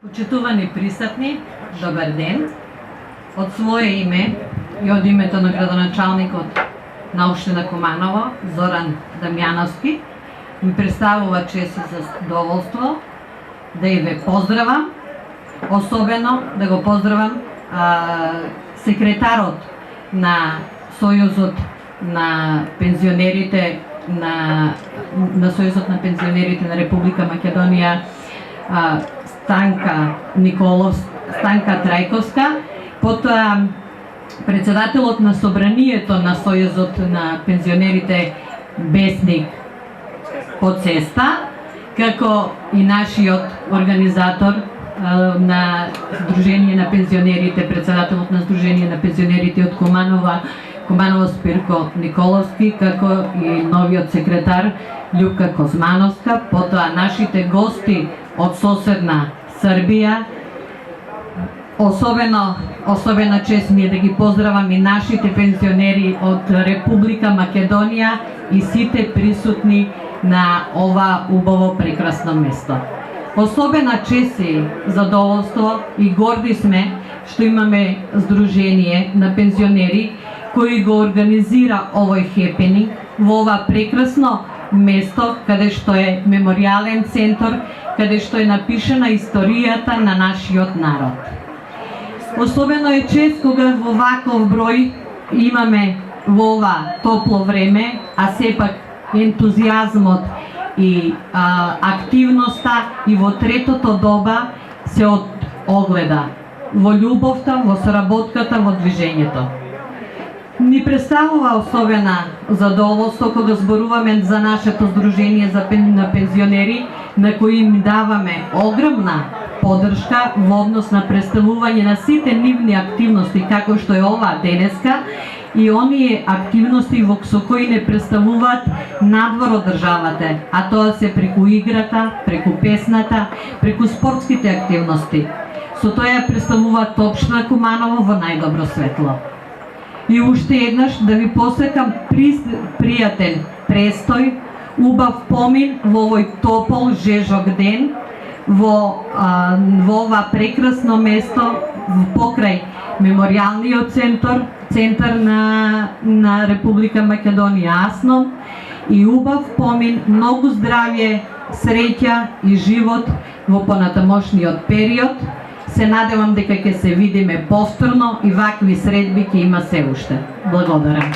Почитувани присутни, добар ден. Од свое име и од името на градоначалникот на општина Куманово, Зоран Дамјановски, ми представува чест и задоволство да и ве поздравам, особено да го поздравам секретарот на Сојузот на пензионерите на Сојузот на пензионерите на Република Македонија, Станка Трајковска, потоа председателот на собранието на Сојузот на пензионерите Бесник Поцеста, како и нашиот организатор на Сдружение на пензионерите, председателот на Сдружение на пензионерите од Куманово Спирко Николовски, како и новиот секретар Љупка Козмановска, потоа нашите гости од соседна Србија. Особена чест ми е да ги поздравам и нашите пензионери од Република Македонија и сите присутни на ова убаво прекрасно место. Особена чест и задоволство и горди сме што имаме Сдружение на пензионери кој го организира овој хепенинг во ова прекрасно место каде што е меморијален центар, каде што е напишана историјата на нашиот народ. Особено е чест кога во ваков број имаме во ова топло време, а сепак ентузијазмот и активноста и во третото доба се огледа во љубовта, во соработката, во движењето. Ни представува особена задоволство кога зборуваме за нашето Сдружение на пензионери, на кои им даваме огромна поддршка во однос на представување на сите нивни активности како што е ова денеска и оние активности со кои не представуваат надвор од државата, а тоа се преку играта, преку песната, преку спортските активности. Со тоа ја представуваат општина Куманово во најдобро светло. И уште еднаш да ви посекам пријатен престој, убав помин во овој топол жежок ден, во ова прекрасно место, покрај меморијалниот центар на Република Македонија Аснон, и убав помин, многу здравје, среќа и живот во понатамошниот период. Се надевам дека ќе се видиме повторно и вакви средби ќе има се уште. Благодарам.